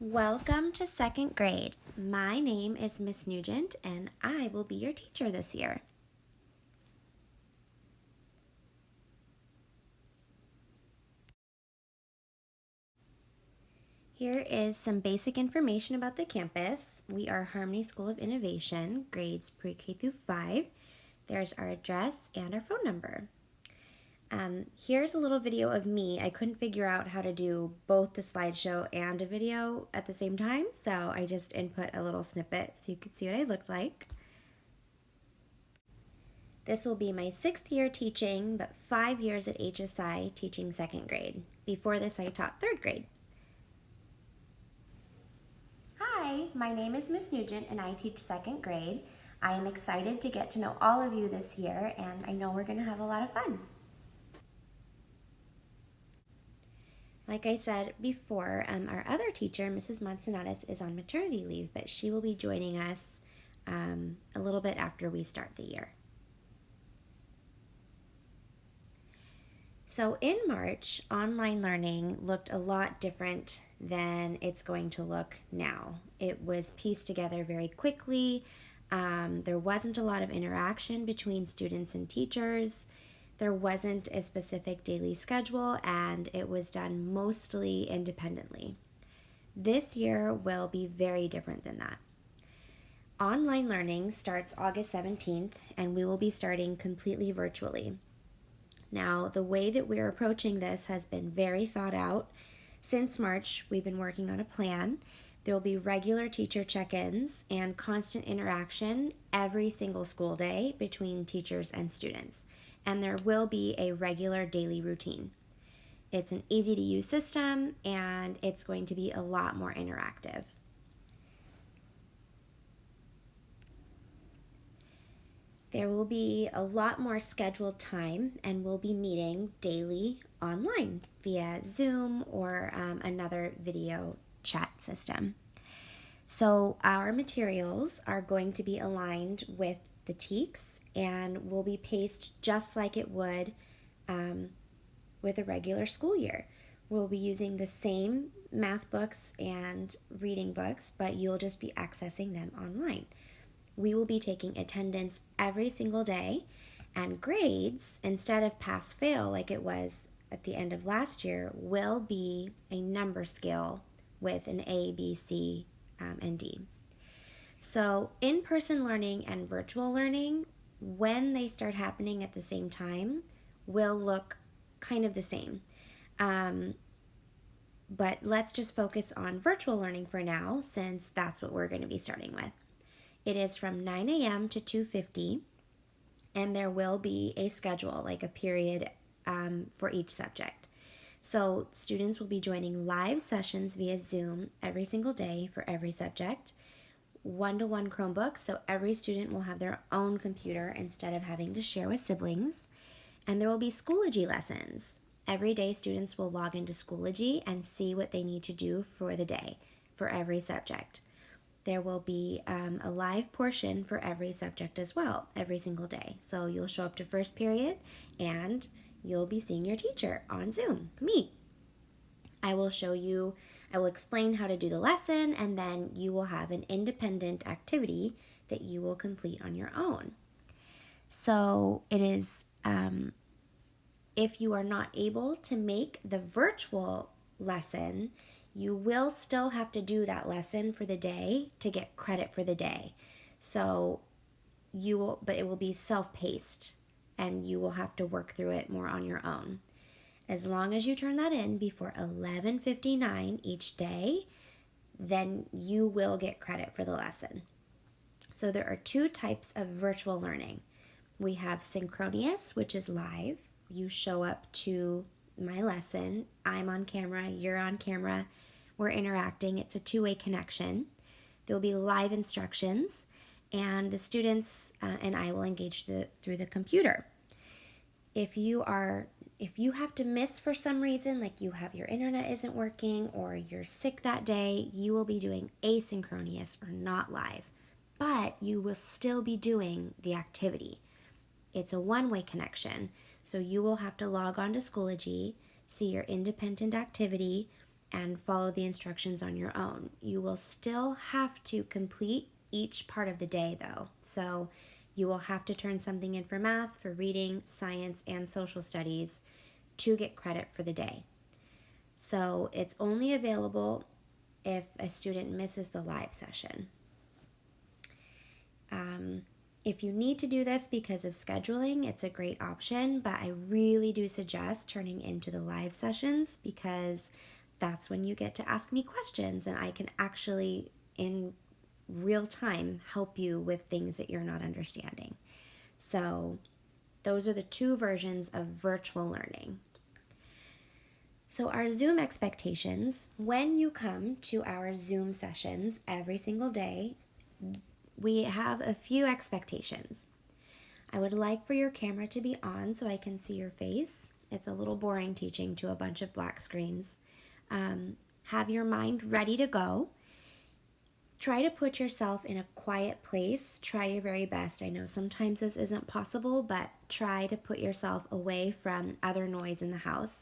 Welcome to second grade. My name is Miss Nugent and I will be your teacher this year. Here is some basic information about the campus. We are Harmony School of Innovation, grades pre-K through 5. There's our address and our phone number. Here's a little video of me. I couldn't figure out how to do both the slideshow and a video at the same time, so I just input a little snippet so you could see what I looked like. This will be my 6th year teaching, but 5 years at HSI teaching second grade. Before this, I taught third grade. Hi, my name is Miss Nugent and I teach second grade. I am excited to get to know all of you this year and I know we're going to have a lot of fun. Like I said before, our other teacher, Mrs. Manzanares, is on maternity leave, but she will be joining us a little bit after we start the year. So in March, online learning looked a lot different than it's going to look now. It was pieced together very quickly. There wasn't a lot of interaction between students and teachers. There wasn't a specific daily schedule, and it was done mostly independently. This year will be very different than that. Online learning starts August 17th, and we will be starting completely virtually. Now, the way that we're approaching this has been very thought out. Since March, we've been working on a plan. There will be regular teacher check-ins and constant interaction every single school day between teachers and students. And there will be a regular daily routine. It's an easy-to-use system, and it's going to be a lot more interactive. There will be a lot more scheduled time, and we'll be meeting daily online via Zoom or another video chat system. So our materials are going to be aligned with the TEKS and will be paced just like it would with a regular school year. We'll be using the same math books and reading books, but you'll just be accessing them online. We will be taking attendance every single day, and grades, instead of pass-fail like it was at the end of last year, will be a number scale with an A, B, C, and D. So in-person learning and virtual learning, when they start happening at the same time, will look kind of the same. But let's just focus on virtual learning for now, since that's what we're going to be starting with. It is from 9 a.m. to 2:50, and there will be a schedule, like a period for each subject. So students will be joining live sessions via Zoom every single day for every subject. One-to-one Chromebooks, so every student will have their own computer instead of having to share with siblings. And there will be Schoology lessons. Every day students will log into Schoology and see what they need to do for the day for every subject. There will be a live portion for every subject as well, every single day. So you'll show up to first period and you'll be seeing your teacher on Zoom, me. I will explain how to do the lesson, and then you will have an independent activity that you will complete on your own. So it is, if you are not able to make the virtual lesson, you will still have to do that lesson for the day to get credit for the day. So but it will be self-paced and you will have to work through it more on your own. As long as you turn that in before 11:59 each day, then you will get credit for the lesson. So there are 2 types of virtual learning. We have synchronous, which is live. You show up to my lesson. I'm on camera, you're on camera. We're interacting. It's a 2-way connection. There will be live instructions, and the students and I will engage through the computer. If you have to miss for some reason, like your internet isn't working or you're sick that day, you will be doing asynchronous or not live, but you will still be doing the activity. It's a 1-way connection, so you will have to log on to Schoology, see your independent activity, and follow the instructions on your own. You will still have to complete each part of the day though. So you will have to turn something in for math, for reading, science, and social studies to get credit for the day. So it's only available if a student misses the live session. If you need to do this because of scheduling, it's a great option, but I really do suggest turning into the live sessions because that's when you get to ask me questions and I can actually, in real time, help you with things that you're not understanding. So those are the two versions of virtual learning. So our Zoom expectations, when you come to our Zoom sessions every single day, we have a few expectations. I would like for your camera to be on so I can see your face. It's a little boring teaching to a bunch of black screens. Have your mind ready to go. Try to put yourself in a quiet place. Try your very best. I know sometimes this isn't possible, but try to put yourself away from other noise in the house.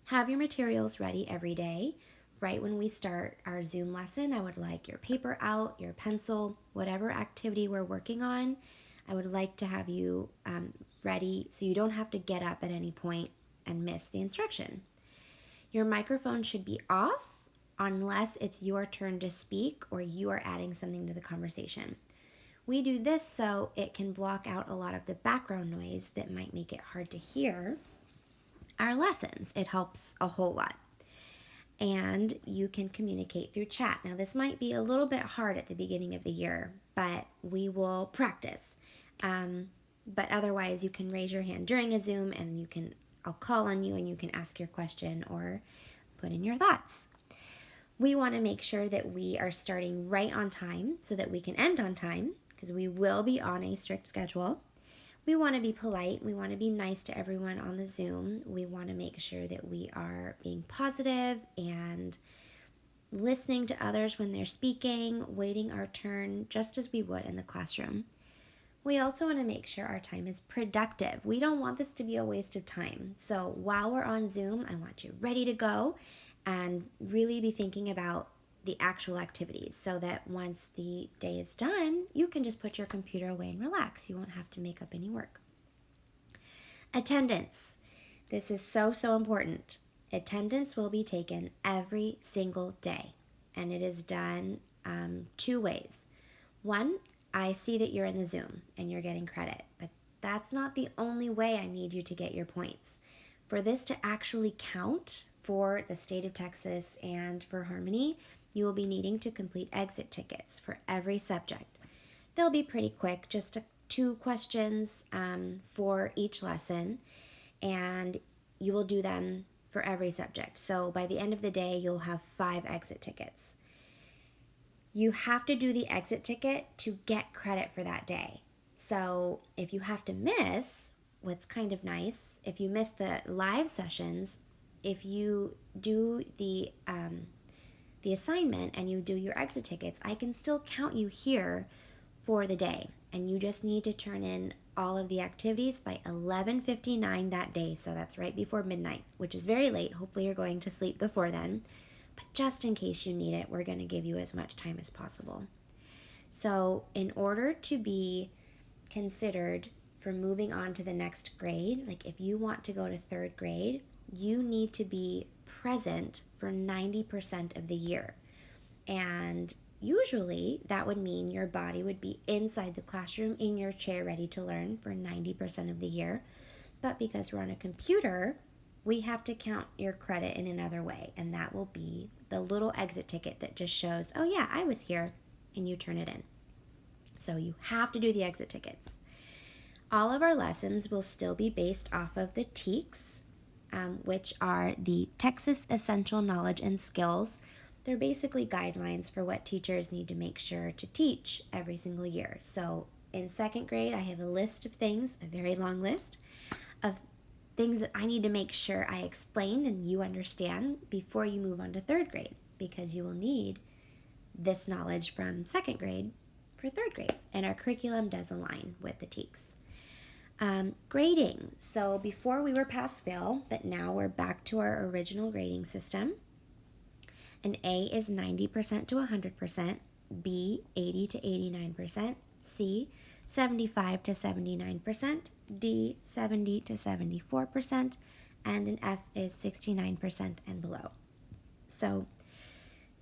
Have your materials ready every day. Right when we start our Zoom lesson, I would like your paper out, your pencil, whatever activity we're working on. I would like to have you ready so you don't have to get up at any point and miss the instruction. Your microphone should be off unless it's your turn to speak or you are adding something to the conversation. We do this so it can block out a lot of the background noise that might make it hard to hear our lessons. It helps a whole lot. And you can communicate through chat. Now, this might be a little bit hard at the beginning of the year, but we will practice. But otherwise, you can raise your hand during a Zoom and I'll call on you and you can ask your question or put in your thoughts. We want to make sure that we are starting right on time so that we can end on time because we will be on a strict schedule. We want to be polite. We want to be nice to everyone on the Zoom. We want to make sure that we are being positive and listening to others when they're speaking, waiting our turn just as we would in the classroom. We also want to make sure our time is productive. We don't want this to be a waste of time. So while we're on Zoom, I want you ready to go and really be thinking about the actual activities so that once the day is done, you can just put your computer away and relax. You won't have to make up any work. Attendance. This is so important. Attendance will be taken every single day, and it is done two ways. One, I see that you're in the Zoom and you're getting credit, but that's not the only way I need you to get your points. For this to actually count for the state of Texas and for Harmony, you will be needing to complete exit tickets for every subject. They'll be pretty quick, just 2 questions for each lesson, and you will do them for every subject. So by the end of the day, you'll have 5 exit tickets. You have to do the exit ticket to get credit for that day. So if you have to miss, what's kind of nice, if you miss the live sessions, if you do the assignment and you do your exit tickets, I can still count you here for the day. And you just need to turn in all of the activities by 11:59 that day. So that's right before midnight, which is very late. Hopefully you're going to sleep before then. But just in case you need it, we're going to give you as much time as possible. So in order to be considered for moving on to the next grade, like if you want to go to 3rd grade, you need to be present for 90% of the year. And usually that would mean your body would be inside the classroom in your chair ready to learn for 90% of the year. But because we're on a computer, we have to count your credit in another way. And that will be the little exit ticket that just shows, oh yeah, I was here, and you turn it in. So you have to do the exit tickets. All of our lessons will still be based off of the TEKS, which are the Texas Essential Knowledge and Skills. They're basically guidelines for what teachers need to make sure to teach every single year. So in 2nd grade, I have a list of things, a very long list of things that I need to make sure I explain and you understand before you move on to 3rd grade, because you will need this knowledge from 2nd grade for 3rd grade, and our curriculum does align with the TEKS. Grading. So before we were pass-fail, but now we're back to our original grading system. An A is 90% to 100%, B 80 to 89%, C 75 to 79%, D 70 to 74%, and an F is 69% and below. So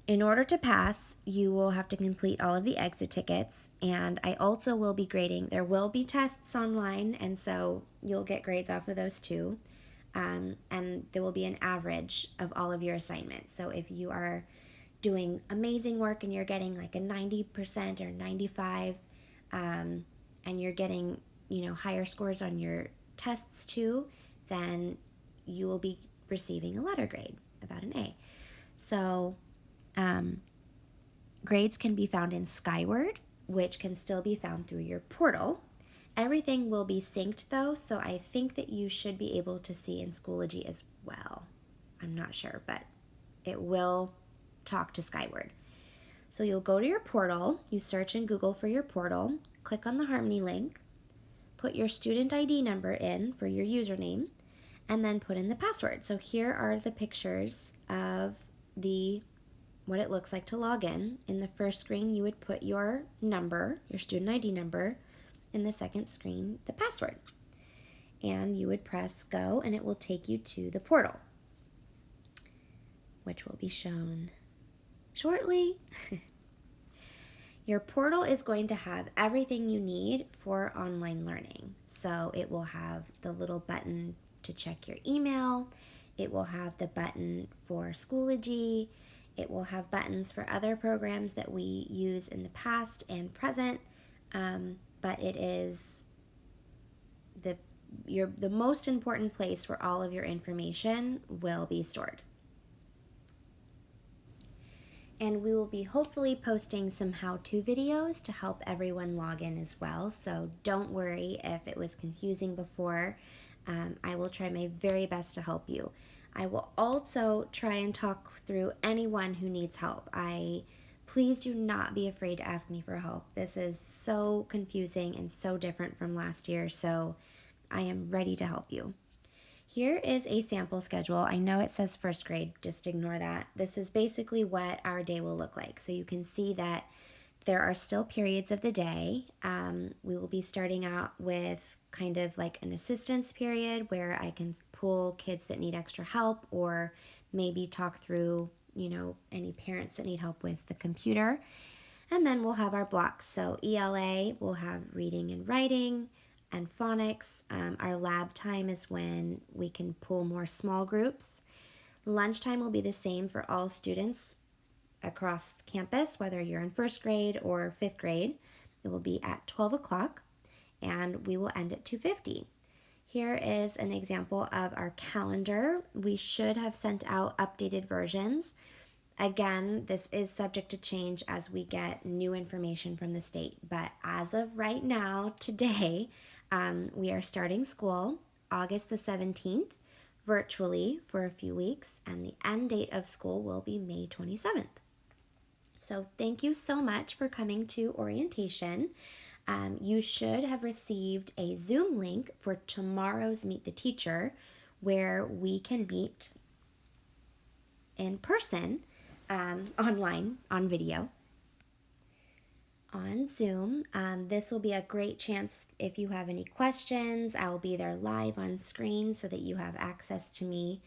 in order to pass, you will have to complete all of the exit tickets, and I also will be grading. There will be tests online, and so you'll get grades off of those too. And there will be an average of all of your assignments. So if you are doing amazing work and you're getting like a 90% or 95, and you're getting, higher scores on your tests too, then you will be receiving a letter grade, about an A. So grades can be found in Skyward, which can still be found through your portal. Everything will be synced though, so I think that you should be able to see in Schoology as well. I'm not sure, but it will talk to Skyward. So you'll go to your portal, you search in Google for your portal, click on the Harmony link, put your student ID number in for your username, and then put in the password. So here are the pictures of what it looks like to log in. In the first screen, you would put your number, your student ID number. In the second screen, the password. And you would press go, and it will take you to the portal, which will be shown shortly. Your portal is going to have everything you need for online learning. So it will have the little button to check your email. It will have the button for Schoology. It will have buttons for other programs that we use in the past and present. But it is the most important place where all of your information will be stored. And we will be hopefully posting some how-to videos to help everyone log in as well. So don't worry if it was confusing before. I will try my very best to help you. I will also try and talk through anyone who needs help. Please do not be afraid to ask me for help. This is so confusing and so different from last year, so I am ready to help you. Here is a sample schedule. I know it says first grade, just ignore that. This is basically what our day will look like. So you can see that there are still periods of the day. We will be starting out with kind of like an assistance period where I can pull kids that need extra help, or maybe talk through any parents that need help with the computer. And then we'll have our blocks. So ELA will have reading and writing and phonics. Our lab time is when we can pull more small groups. Lunchtime will be the same for all students across campus, whether you're in first grade or fifth grade. It will be at 12 o'clock, and we will end at 2:50. Here is an example of our calendar. We should have sent out updated versions. Again, this is subject to change as we get new information from the state. But as of right now, today, we are starting school August the 17th, virtually for a few weeks, and the end date of school will be May 27th. So thank you so much for coming to orientation. You should have received a Zoom link for tomorrow's Meet the Teacher, where we can meet in person, online, on video, on Zoom. This will be a great chance if you have any questions. I will be there live on screen so that you have access to me.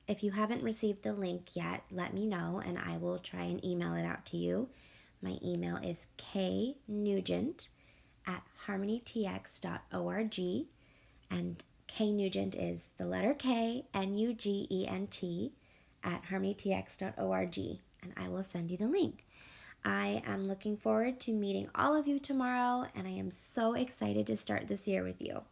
If you haven't received the link yet, let me know and I will try and email it out to you. My email is knugent@harmonytx.org, and Nugent is the letter K, Nugent, at harmonytx.org, and I will send you the link. I am looking forward to meeting all of you tomorrow, and I am so excited to start this year with you.